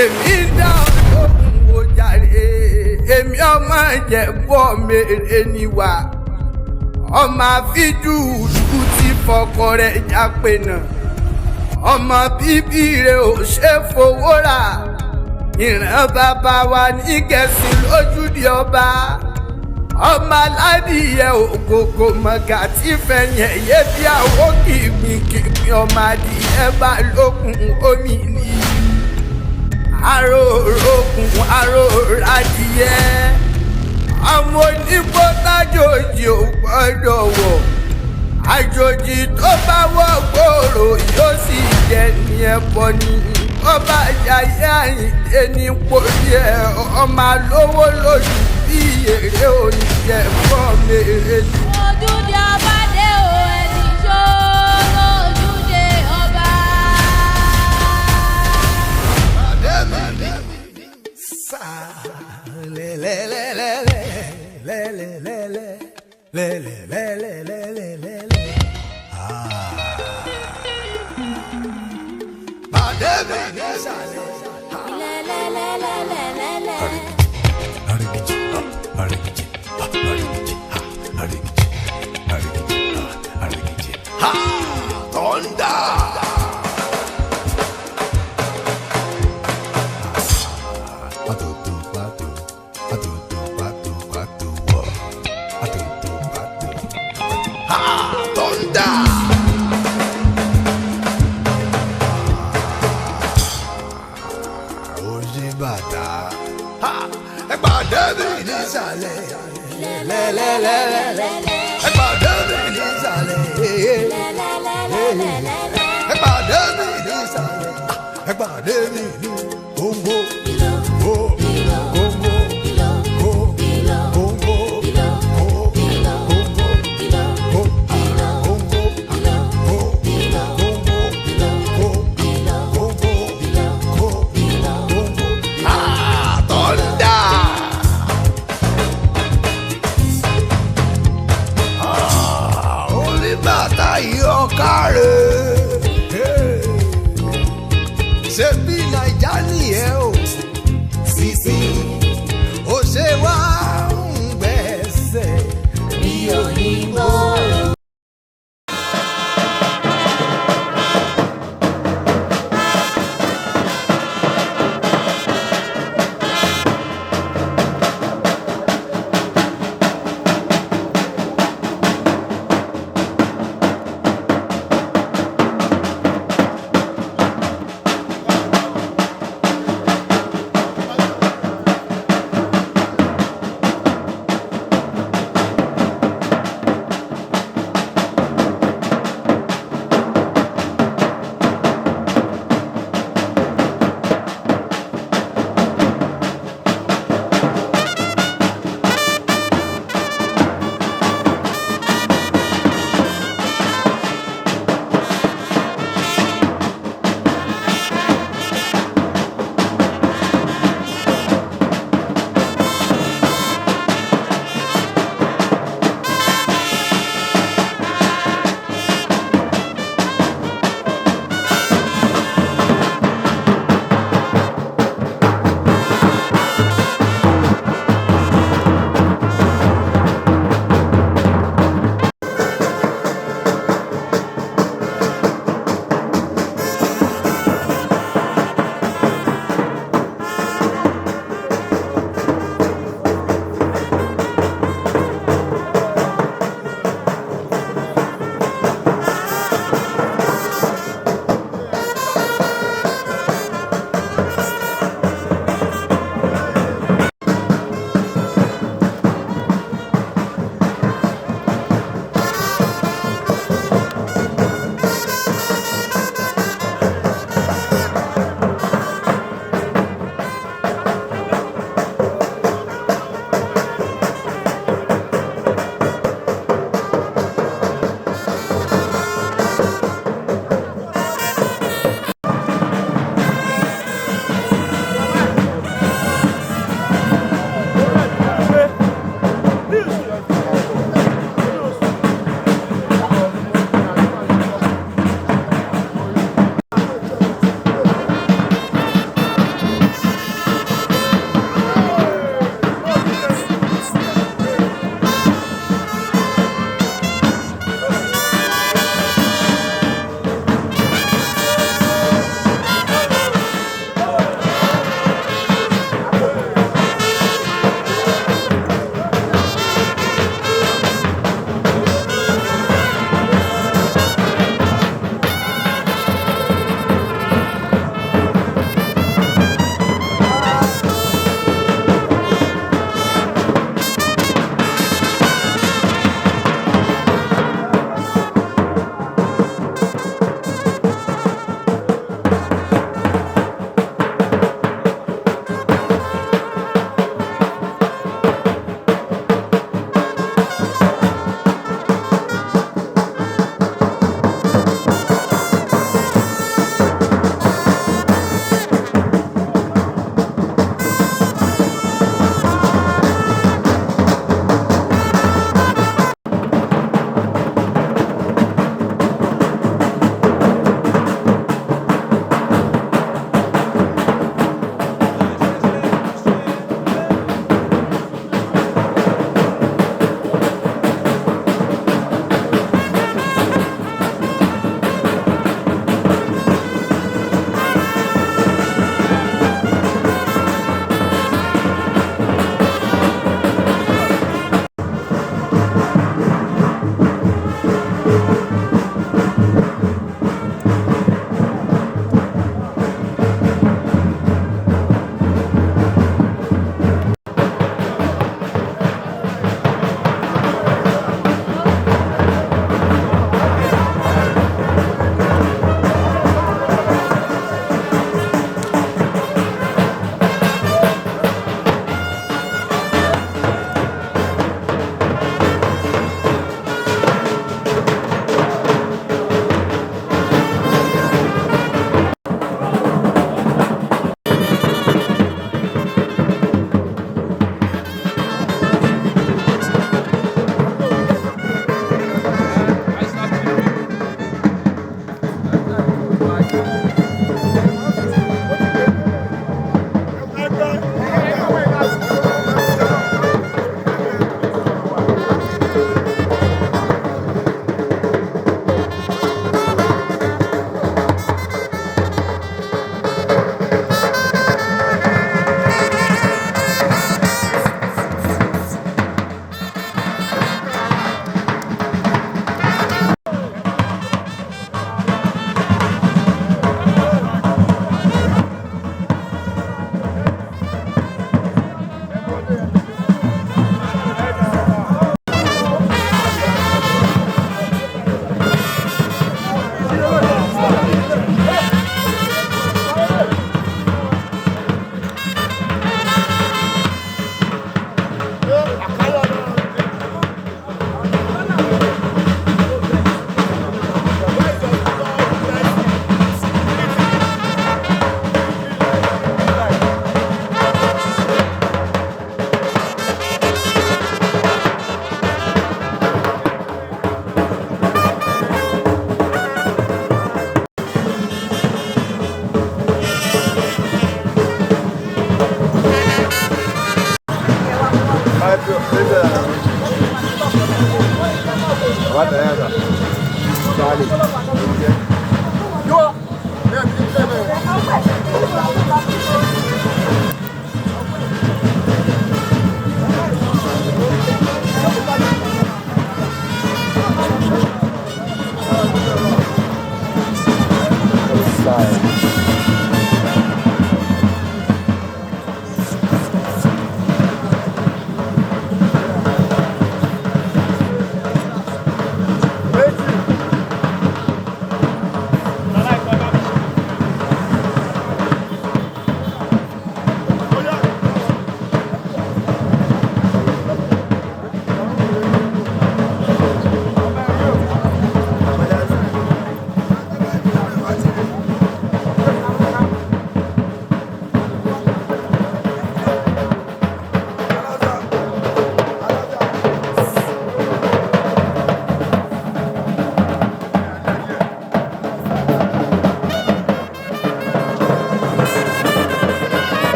èmi dá olóhùn wo jàre èmi ọmọ Ìjẹ̀bú mèrè níwà ọmọ àfijù ìlú ti fọkọ rẹ̀ jápé náà ọmọ bíbí rẹ̀ ò ṣe fowó rà ìran bàbá wa ní Gẹ̀ẹ́sì lójúde ọba ọmọ aládìyẹ ògògò mọ̀gà tí fẹ̀yìn ẹ̀yẹ bí àwọn kìgbìnkìgbìn ọmọ adìyẹ bá lókun omi ní aróòrókun aróòrádìyẹ ọmọ onígbó tájòjì ò gbọ́dọ̀ wọ̀ àjòjì tó bá wọ̀ gbòòrò yóò sì jẹ ní ẹbọ ní ọba Àjàyí Àyìndé ní pòrí ẹ ọmọ alówó lójú bí èrè oníjẹ fún mèrè ní. Ojúde ọba dé o ẹni ṣòro ojúde ọba.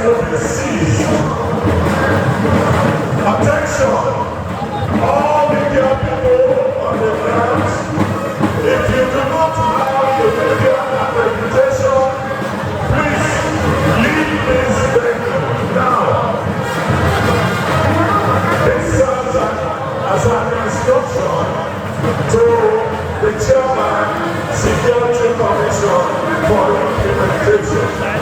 will be seized. Attention, all media people on the ground. If you do not have the media accreditation, please leave this venue now. This serves as an instruction to the chairman, Security Commission for implementation.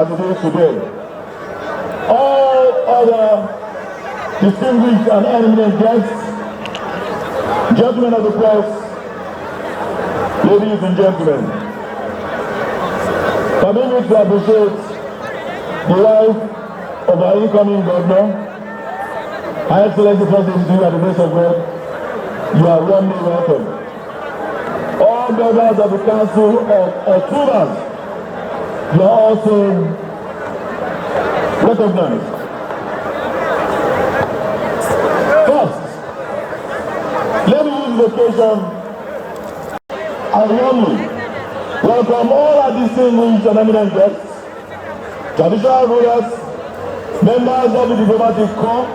as it is today. All other distinguished and eminent guests, gentlemen of the press, ladies and gentlemen, permit me to appreciate the wife of our incoming governor, Her Excellency President, at the grace of God. You are warmly welcome. All members of the Council of Ojude, you are also recognized. First, let me use the occasion and warmly welcome all our distinguished and eminent guests, traditional rulers, members of the diplomatic corps,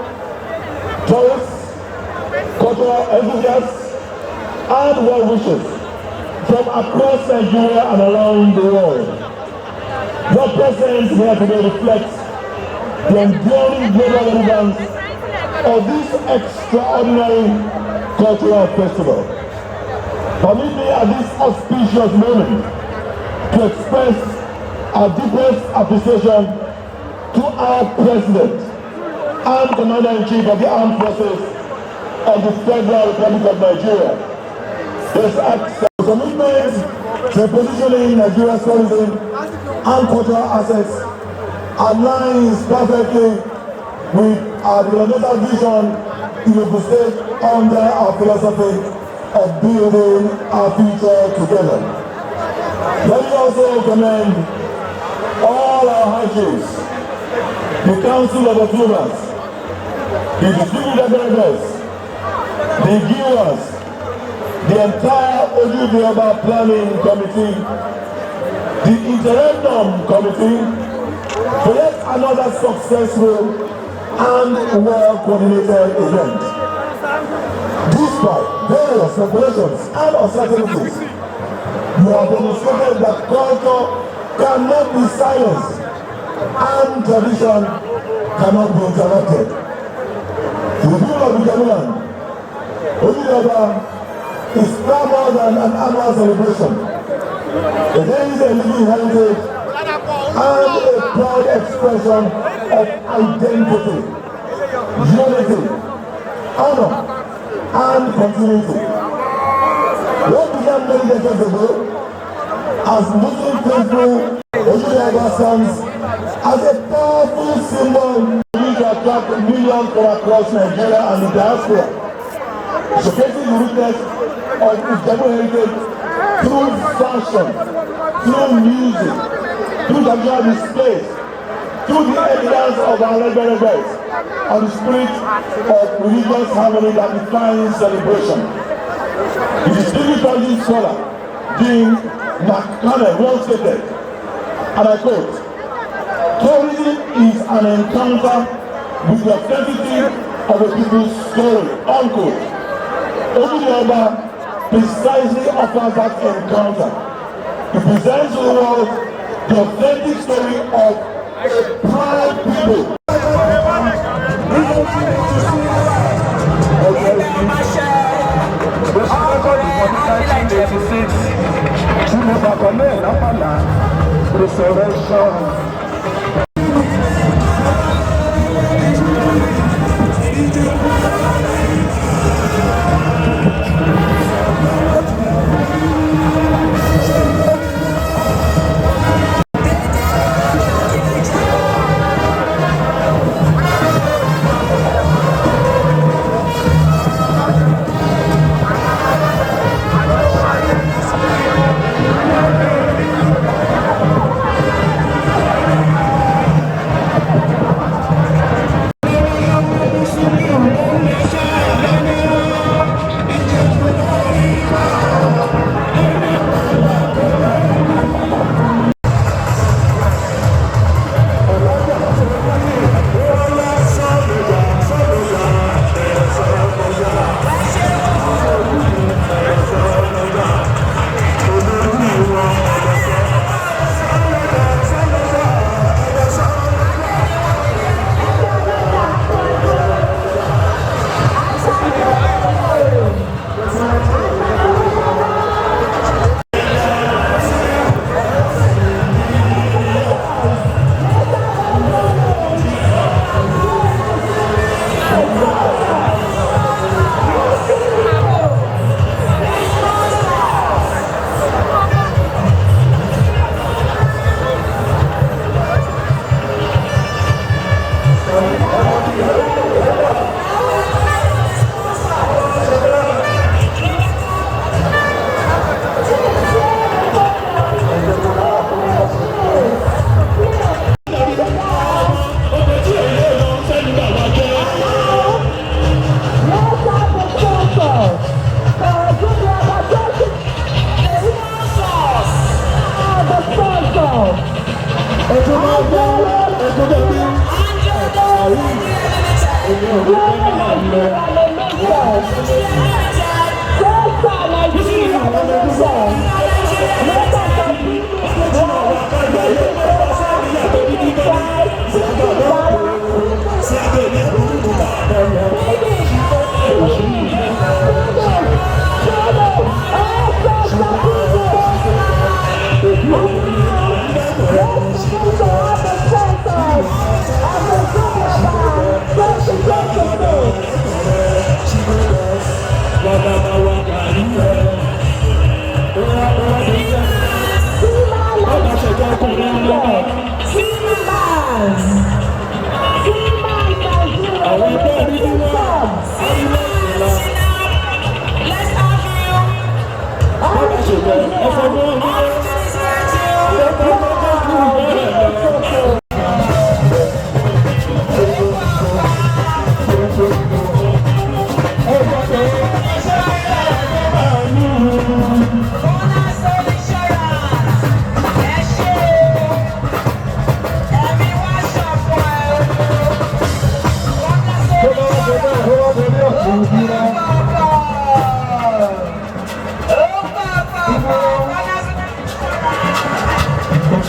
tourists, cultural enthusiasts, and well-wishers from across Nigeria and around the world. Your presence here today reflects the enduring global relevance of this extraordinary cultural festival. Permit me at this auspicious moment to express our deepest appreciation to our President and Commander-in-Chief of the Armed Forces of the Federal Republic of Nigeria. This commitment to positioning Nigeria's tourism and cultural assets aligns perfectly with our developmental vision in the state under our philosophy of building our future together. Let me also commend all our high-chiefs, the Council of Observers, the distinguished observers, the viewers, the entire Ojude Planning Committee, the Interim Committee, for yet another successful and well-coordinated event. Despite various regulations and uncertainties, you have demonstrated that culture cannot be silenced and tradition cannot be interrupted. To the people of Ijebuland, Ojude is far more than an annual celebration. It is a living heritage and a proud expression of identity, unity, honor, and continuity. What began many decades ago as Muslim people, Ojude stands as a powerful symbol used to attract millions from across Nigeria and the diaspora, showcasing the richness of Igbo heritage through fashion, through music, through traditional displays, through the evidence of our Egbe and the spirit of religious harmony that defines celebration. The distinguished Christian scholar, Dean McConnell, once stated, and I quote, "Tourism is an encounter with the authenticity of a people's story," unquote. Ojude precisely offers that encounter. It presents to the world the authentic story of a proud people. Restoration.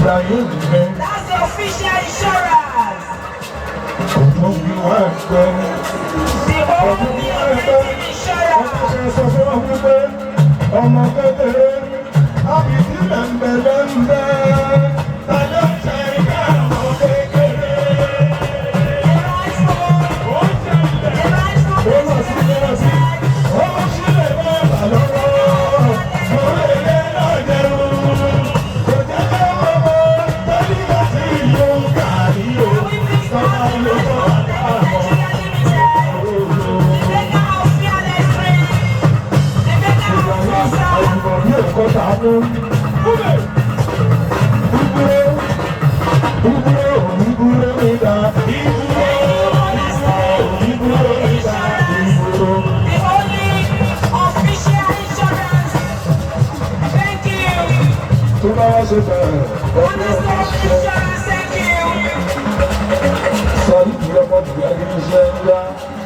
That's the official insurance. The only official insurance. Thank you. Thank you.